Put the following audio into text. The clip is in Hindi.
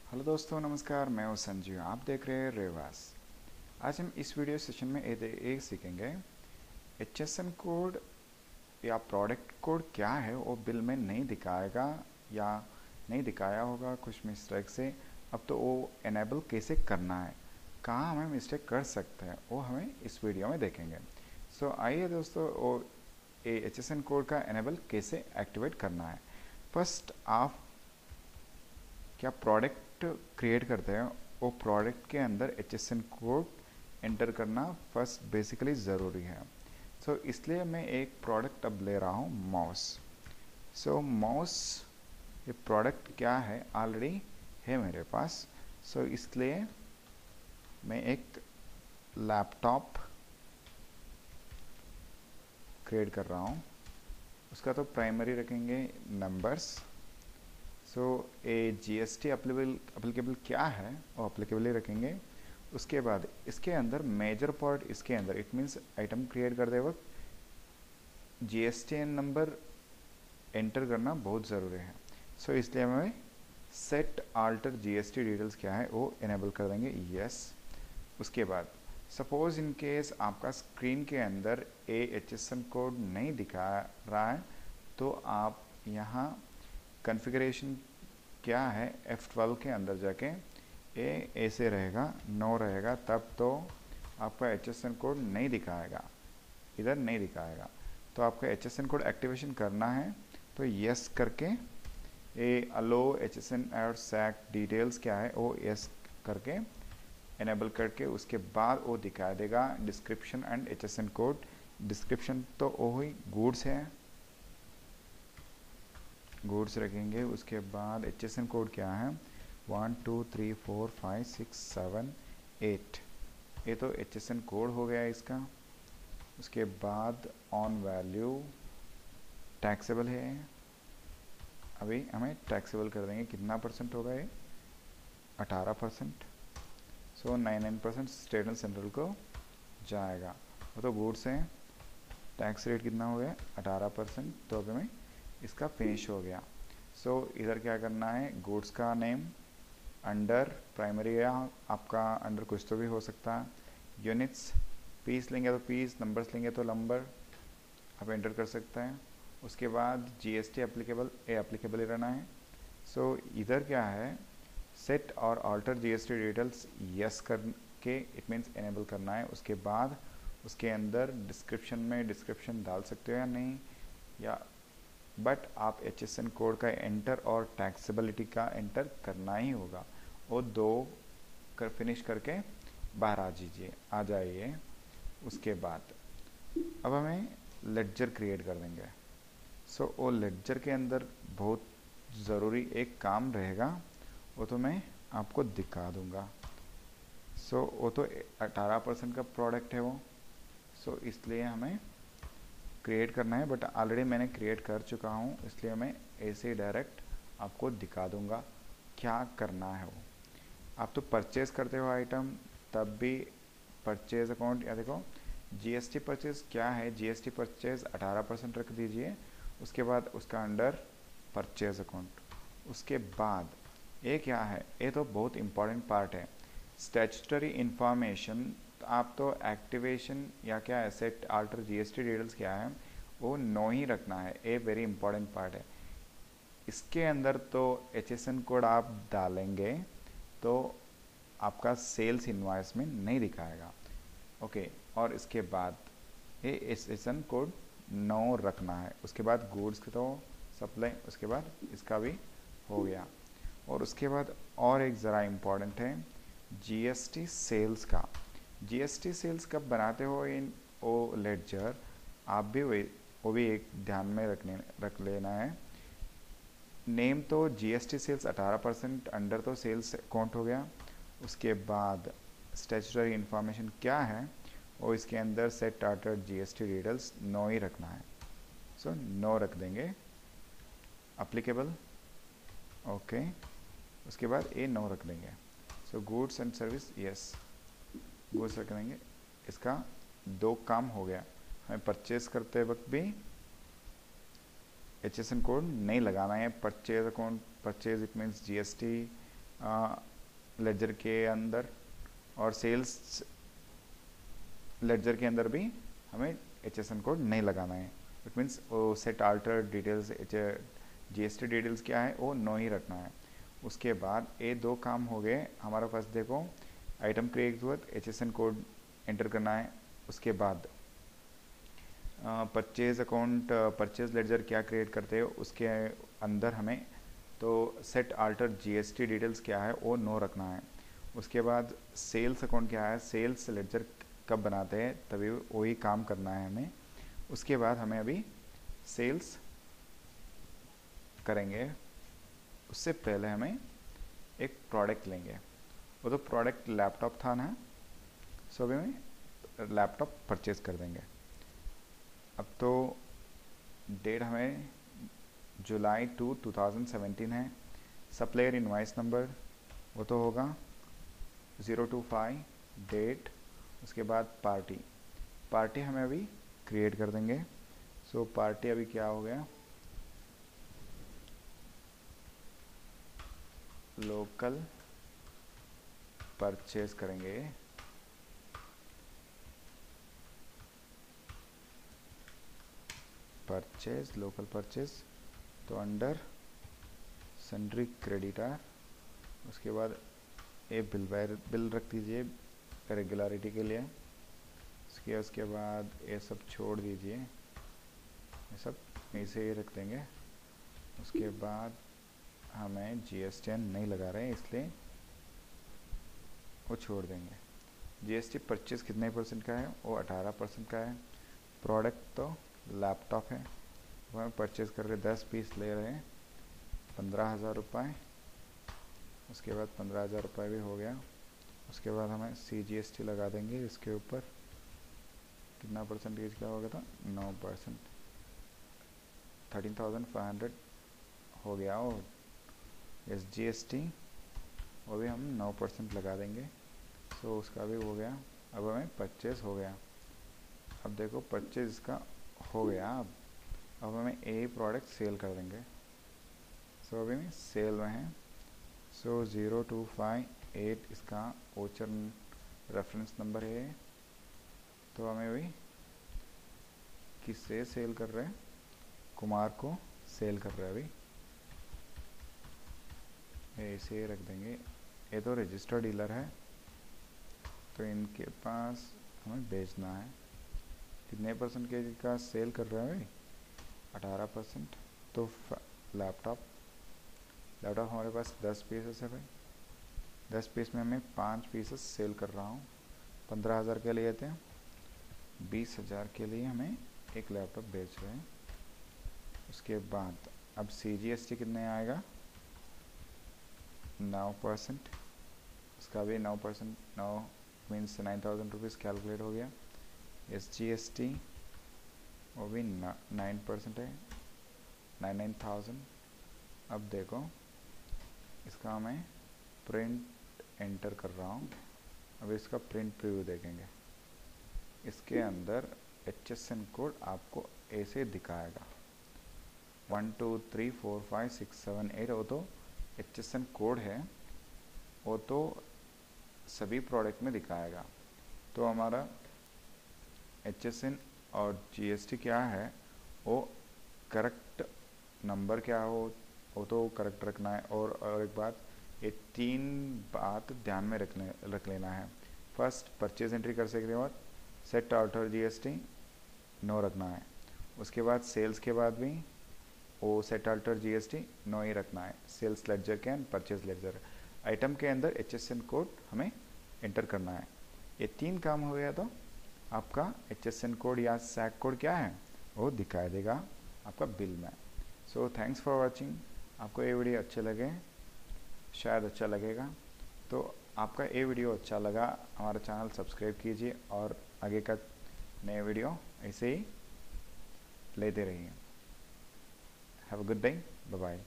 हेलो दोस्तों, नमस्कार। मैं हूं संजीव, आप देख रहे हैं रेवास। आज हम इस वीडियो सेशन में एक सीखेंगे HSN कोड या प्रोडक्ट कोड क्या है वो बिल में नहीं दिखाएगा या नहीं दिखाया होगा कुछ मिस्टेक से। अब तो वो इनेबल कैसे करना है, कहाँ हमें मिस्टेक कर सकते हैं, वो हमें इस वीडियो में देखेंगे। आइए दोस्तों, वो HSN कोड का इनेबल कैसे एक्टिवेट करना है। फर्स्ट आप क्या प्रोडक्ट क्रिएट करते हैं, वो प्रोडक्ट के अंदर HSN कोड एंटर करना फर्स्ट बेसिकली ज़रूरी है। इसलिए मैं एक प्रोडक्ट अब ले रहा हूँ, माउस। माउस ये प्रोडक्ट क्या है, ऑलरेडी है मेरे पास। इसलिए मैं एक लैपटॉप क्रिएट कर रहा हूँ। उसका तो प्राइमरी रखेंगे नंबर्स। ए GST अप्लीकेबल क्या है वो अप्लीकेबल ही रखेंगे। उसके बाद इसके अंदर मेजर पार्ट, इसके अंदर इट मीन्स आइटम क्रिएट करते वक्त GSTN नंबर एंटर करना बहुत ज़रूरी है। इसलिए हमें सेट आल्टर GST डिटेल्स क्या है वो इनेबल कर देंगे, यस। उसके बाद सपोज इन केस आपका स्क्रीन के अंदर HSN कोड नहीं दिखा रहा है, तो आप यहाँ कॉन्फ़िगरेशन क्या है F12 के अंदर जाके ऐसे रहेगा, नो रहेगा, तब तो आपका HSN कोड नहीं दिखाएगा, इधर नहीं दिखाएगा। तो आपका HSN कोड एक्टिवेशन करना है तो यस करके अलो HSN और SAC डिटेल्स क्या है वो यस करके इनेबल करके उसके बाद वो दिखा देगा description and HSN code. Description तो वही गुड्स है, गुड्स रखेंगे। उसके बाद HSN कोड क्या है, 1 2 3 4 5 6 7 8, ये तो HSN कोड हो गया इसका। उसके बाद ऑन वैल्यू टैक्सेबल है, अभी हमें टैक्सेबल कर देंगे। कितना परसेंट होगा ये, 18%। 99% स्टेट एंड सेंट्रल को जाएगा। वो तो गुड्स है, टैक्स रेट कितना हो गया, 18%। तो अभी हमें इसका फिनिश हो गया। इधर क्या करना है, गुड्स का नेम अंडर प्राइमरी या आपका अंडर कुछ तो भी हो सकता है। यूनिट्स, पीस लेंगे तो पीस, नंबर्स लेंगे तो नंबर आप एंटर कर सकते हैं। उसके बाद GST एप्लीकेबल एप्लीकेबल ही रहना है। इधर क्या है, सेट और ऑल्टर GST डिटेल्स यस करके इट मीन्स इनेबल करना है। उसके बाद उसके अंदर डिस्क्रिप्शन में डिस्क्रिप्शन डाल सकते हो या नहीं, या बट आप HSN कोड का एंटर और टैक्सेबिलिटी का एंटर करना ही होगा। वो दो कर फिनिश करके बाहर आ जाइए। उसके बाद अब हमें लेडजर क्रिएट कर देंगे। वो लेडजर के अंदर बहुत ज़रूरी एक काम रहेगा, वो तो मैं आपको दिखा दूंगा। वो तो 18% का प्रोडक्ट है वो। इसलिए हमें क्रिएट करना है, बट ऑलरेडी मैंने क्रिएट कर चुका हूँ, इसलिए मैं ऐसे डायरेक्ट आपको दिखा दूंगा क्या करना है। वो आप तो परचेज़ करते हो आइटम, तब भी परचेज़ अकाउंट, या देखो GST परचेज़ क्या है, GST परचेज़ 18% रख दीजिए। उसके बाद उसका अंडर परचेज़ अकाउंट। उसके बाद ये क्या है, ये तो बहुत इंपॉर्टेंट पार्ट है, स्टैट्यूटरी इंफॉर्मेशन। आप तो एक्टिवेशन या क्या है, सेट आल्टर GST डिटेल्स क्या है वो नो ही रखना है, ये वेरी इंपॉर्टेंट पार्ट है। इसके अंदर तो HSN कोड आप डालेंगे तो आपका सेल्स इनवॉइस में नहीं दिखाएगा, ओके। और इसके बाद ये HSN कोड नो रखना है। उसके बाद गुड्स तो सप्लाई, उसके बाद इसका भी हो गया। और उसके बाद और एक ज़रा इम्पॉर्टेंट है GST सेल्स का। GST सेल्स कब बनाते हो इन ओ लेडजर, आप भी वो भी एक ध्यान में रख लेना है। नेम तो GST सेल्स 18%, अंडर तो सेल्स अकाउंट हो गया। उसके बाद स्टैट्यूटरी इंफॉर्मेशन क्या है वो इसके अंदर सेट आर्टर GST डिटेल्स नो ही रखना है। नो रख देंगे। Applicable, okay. उसके बाद ए नो रख देंगे। Goods and service yes, goods रख देंगे। इसका दो काम हो गया, हमें परचेज करते वक्त भी HSN कोड नहीं लगाना है। Purchase account, purchase it means GST ledger के अंदर और सेल्स लेजर के अंदर भी हमें HSN कोड नहीं लगाना है। इट मीन्स वो set alter details GST details क्या है वो नो ही रखना है। उसके बाद ये दो काम हो गए हमारा। फर्स्ट देखो आइटम क्रिएट हुआ HSN कोड एंटर करना है। उसके बाद परचेज अकाउंट परचेज लेजर क्या क्रिएट करते हो उसके अंदर हमें तो सेट आल्टर GST डिटेल्स क्या है वो नो रखना है। उसके बाद सेल्स अकाउंट क्या है, सेल्स लेजर कब बनाते हैं तभी वही काम करना है हमें। उसके बाद हमें अभी सेल्स करेंगे, उससे पहले हमें एक प्रोडक्ट लेंगे। वो तो प्रोडक्ट लैपटॉप था ना, सो अभी हमें लैपटॉप परचेज कर देंगे। अब तो डेट हमें जुलाई 2, 2017 है। सप्लायर इनवाइस नंबर वो तो होगा 025 डेट। उसके बाद पार्टी हमें अभी क्रिएट कर देंगे। सो पार्टी अभी क्या हो गया, लोकल परचेज करेंगे। परचेज लोकल परचेज तो अंडर सन्ड्री क्रेडिटर। उसके बाद ये बिल रख दीजिए रेगुलरिटी के लिए। उसके बाद ये सब छोड़ दीजिए, ये सब ऐसे ही रख देंगे। उसके बाद हमें GST नहीं लगा रहे हैं इसलिए वो छोड़ देंगे। GST परचेज कितने % का है, वो 18% का है। प्रोडक्ट तो लैपटॉप है, वो हमें परचेज कर रहे 10 पीस ले रहे हैं 15,000 रुपये। उसके बाद 15,000 रुपये भी हो गया। उसके बाद हमें CGST लगा देंगे इसके ऊपर। कितना परसेंटेज का हो गया था, 9%, 13,500 हो गया। और SGST वो भी हम 9% लगा देंगे। सो उसका भी हो गया। अब हमें परचेज हो गया। अब देखो परचेज इसका हो गया। अब हमें ए प्रोडक्ट सेल कर देंगे। सो अभी में सेल में है। सो 0258 इसका ओचर रेफरेंस नंबर है। तो हमें भी किससे सेल कर रहे हैं, कुमार को सेल कर रहे हैं अभी। ऐसे रख देंगे। ये तो रजिस्टर्ड डीलर है तो इनके पास हमें बेचना है। कितने % का सेल कर रहा है भाई, 18%। तो लैपटॉप हमारे पास 10 पीसेस है भाई। 10 पीस में हमें 5 पीसेस सेल कर रहा हूँ। 15,000 के लिए थे, 20,000 के लिए हमें एक लैपटॉप बेच रहे हैं। उसके बाद अब CGST कितने आएगा, 9%। उसका भी 9%, 9 मीन्स 9,000 रुपीज़ कैलकुलेट हो गया। SGST वो भी 9% है, 99,000। अब देखो इसका मैं प्रिंट एंटर कर रहा हूँ। अब इसका प्रिंट प्रीव्यू देखेंगे। इसके अंदर HSN कोड आपको ऐसे दिखाएगा 1 2 3 4 5 6 7 8। वो तो HSN कोड है, वो तो सभी प्रोडक्ट में दिखाएगा। तो हमारा HSN और GST क्या है वो करेक्ट नंबर क्या हो वो तो करेक्ट रखना है। और एक बात, ये 3 बात ध्यान में रख लेना है। फर्स्ट परचेज एंट्री कर सकते बाद सेट आल्टर GST नो रखना है। उसके बाद सेल्स के बाद भी वो सेट आल्टर GST नो ही रखना है। सेल्स लेजर के एंड परचेज लेजर आइटम के अंदर HSN कोड हमें एंटर करना है। ये 3 काम हो गया तो आपका HSN कोड या सैक कोड क्या है वो दिखाई देगा आपका बिल में। So thanks for watching. आपको ये वीडियो अच्छे लगे, शायद अच्छा लगेगा। तो आपका ये वीडियो अच्छा लगा हमारा चैनल सब्सक्राइब कीजिए और आगे का नए वीडियो ऐसे ही लेते रहिए। Have a good day, bye bye.